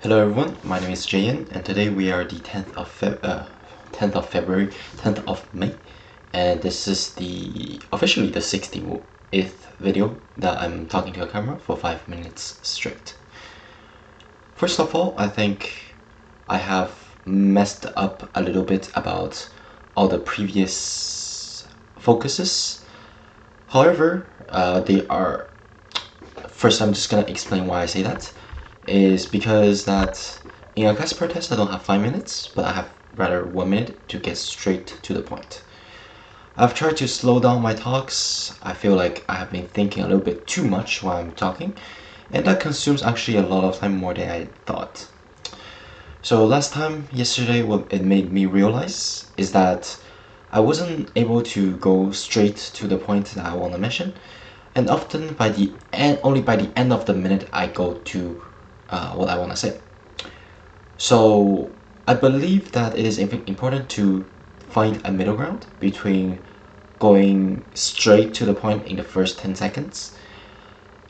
Hello everyone, my name is Jayan, and today we are the 10th of February, 10th of May, and this is officially the 68th video that I'm talking to a camera for 5 minutes straight. First of all, I think I have messed up a little bit about all the previous focuses. However, first I'm just gonna explain why I say that. Is because that in a Casper test I don't have 5 minutes, but I have rather 1 minute to get straight to the point. I've tried to slow down my talks. I feel like I have been thinking a little bit too much while I'm talking, and that consumes actually a lot of time, more than I thought. So yesterday, what it made me realize is that I wasn't able to go straight to the point that I want to mention, and often only by the end of the minute I go to what I want to say. So I believe that it is important to find a middle ground between going straight to the point in the first 10 seconds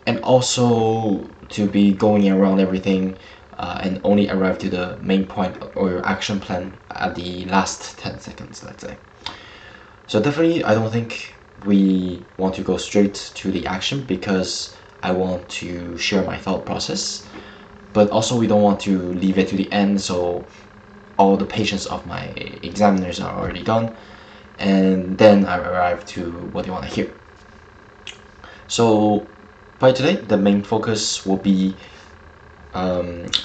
and also to be going around everything and only arrive to the main point or your action plan at the last 10 seconds, let's say. So definitely I don't think we want to go straight to the action because I want to share my thought process, but also we don't want to leave it to the end so all the patience of my examiners are already gone and then I arrive to what they want to hear. So by today the main focus will be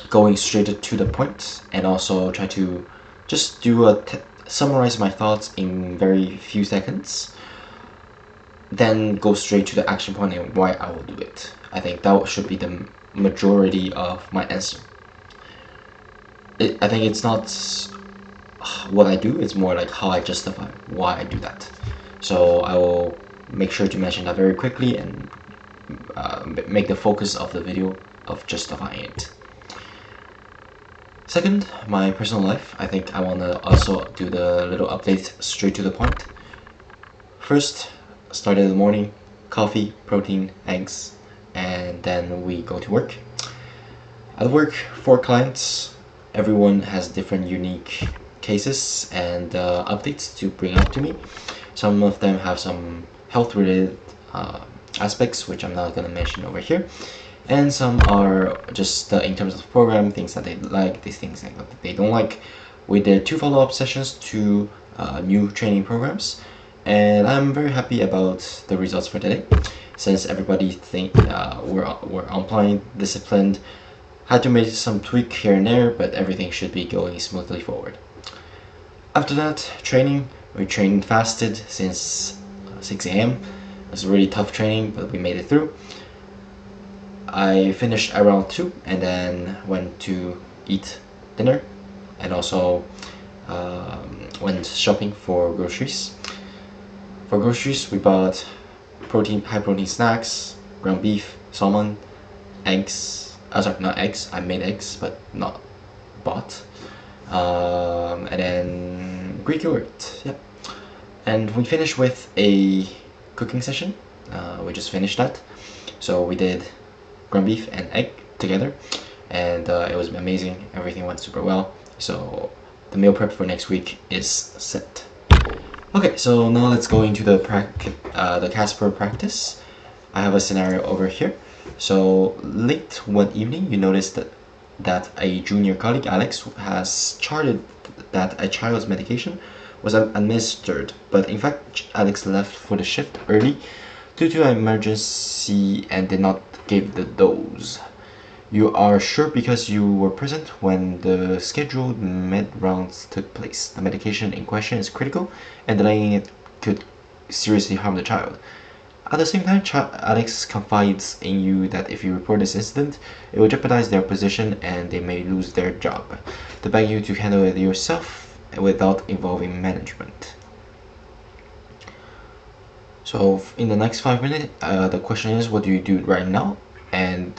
going straight to the point and also try to just summarize my thoughts in very few seconds, then go straight to the action point and why I will do it. I think that should be the majority of my answer. I think it's not what I do, it's more like how I justify why I do that. So I will make sure to mention that very quickly and make the focus of the video of justifying it. Second, my personal life. I think I want to also do the little update straight to the point. First, start in the morning, coffee, protein, eggs, and then we go to work. At work, 4 clients. Everyone has different unique cases and updates to bring up to me. Some of them have some health related aspects which I'm not going to mention over here, and some are just in terms of the program, things that they like, these things that they don't like. We did 2 follow-up sessions to new training programs, and I'm very happy about the results for today, since everybody we're on point, disciplined. Had to make some tweak here and there, but everything should be going smoothly forward. After that, training. We trained fasted since 6 a.m. It was a really tough training, but we made it through. I finished around 2 and then went to eat dinner and also went shopping for groceries. For groceries, we bought high protein snacks, ground beef, salmon, eggs. Sorry, not eggs. I made eggs, but not bought. And then Greek yogurt. Yep. And we finished with a cooking session. We just finished that. So we did ground beef and egg together, and it was amazing. Everything went super well. So the meal prep for next week is set. Okay, so now let's go into the Casper practice. I have a scenario over here. So late one evening, you noticed that a junior colleague, Alex, has charted that a child's medication was administered, but in fact Alex left for the shift early due to an emergency and did not give the dose. You are sure because you were present when the scheduled med rounds took place. The medication in question is critical, and delaying it could seriously harm the child. At the same time, Alex confides in you that if you report this incident, it will jeopardize their position and they may lose their job. They beg you to handle it yourself without involving management. So in the next 5 minutes, the question is, what do you do right now? And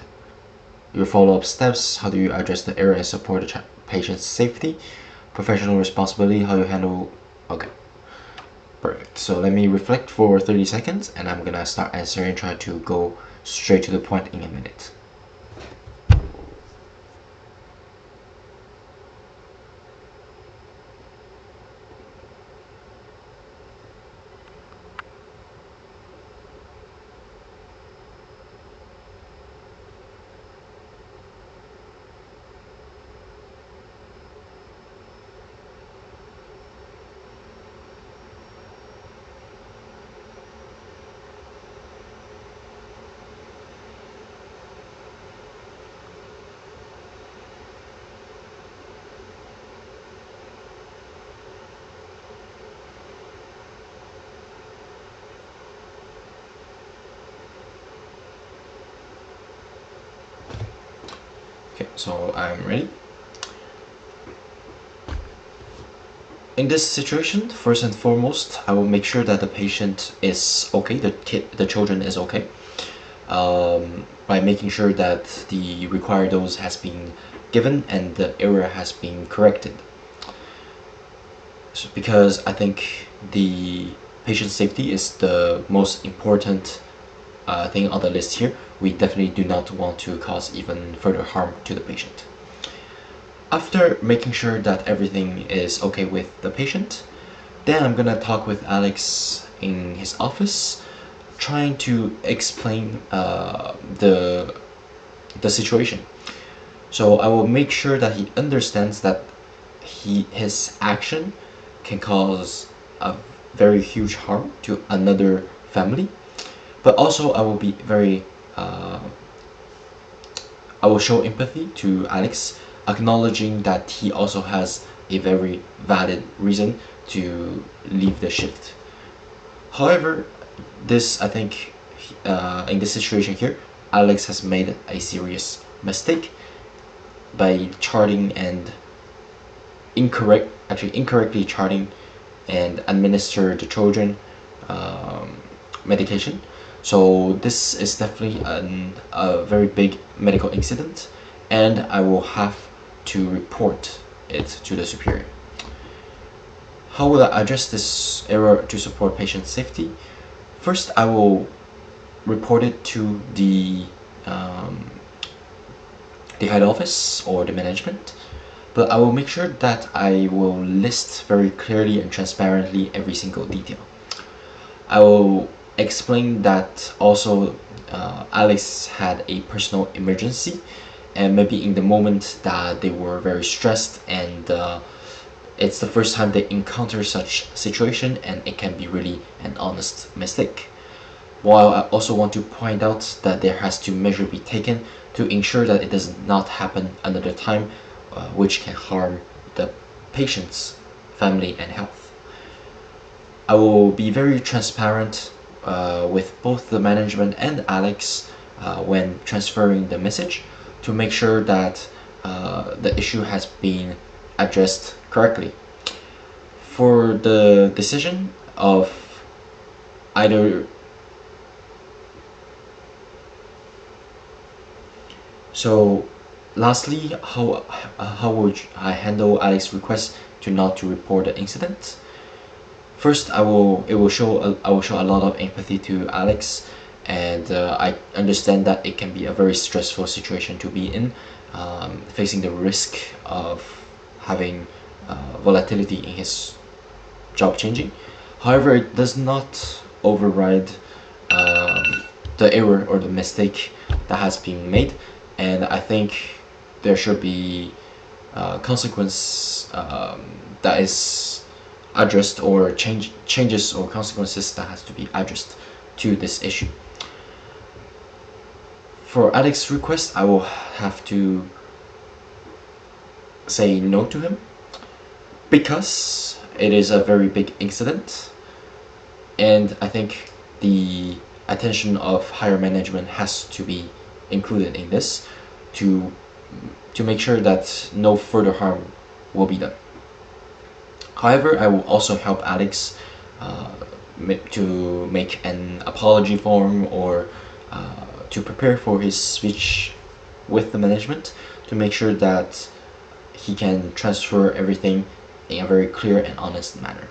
your follow-up steps, how do you address the error and support the patient's safety? Professional responsibility, how you handle... Okay. Perfect. So let me reflect for 30 seconds and I'm gonna start answering and try to go straight to the point in a minute. Okay, so I'm ready. In this situation, first and foremost, I will make sure that the patient is okay, the children is okay, by making sure that the required dose has been given and the error has been corrected. So, because I think the patient safety is the most important thing on the list here. We definitely do not want to cause even further harm to the patient. After making sure that everything is okay with the patient, then I'm gonna talk with Alex in his office, trying to explain the situation. So I will make sure that he understands that his action can cause a very huge harm to another family, but also I will be very I will show empathy to Alex, acknowledging that he also has a very valid reason to leave the shift. However, I think, in this situation here, Alex has made a serious mistake by charting and incorrectly charting and administer the children medication. So this is definitely a very big medical incident, and I will have to report it to the superior. How will I address this error to support patient safety? First, I will report it to the head office or the management, but I will make sure that I will list very clearly and transparently every single detail. I will explain that also Alex had a personal emergency, and maybe in the moment that they were very stressed, and it's the first time they encounter such situation, and it can be really an honest mistake. While I also want to point out that there has to measure be taken to ensure that it does not happen another time, which can harm the patient's family and health. I will be very transparent with both the management and Alex when transferring the message to make sure that the issue has been addressed correctly. For the decision of either So, lastly, how would I handle Alex's request to not to report the incident? First, I will show a lot of empathy to Alex, and I understand that it can be a very stressful situation to be in, facing the risk of having volatility in his job changing. However, it does not override the error or the mistake that has been made, and I think there should be consequence that is addressed, or changes or consequences that has to be addressed to this issue. For Alex's request, I will have to say no to him because it is a very big incident, and I think the attention of higher management has to be included in this to make sure that no further harm will be done. However, I will also help Alex to make an apology form, or to prepare for his speech with the management to make sure that he can transfer everything in a very clear and honest manner.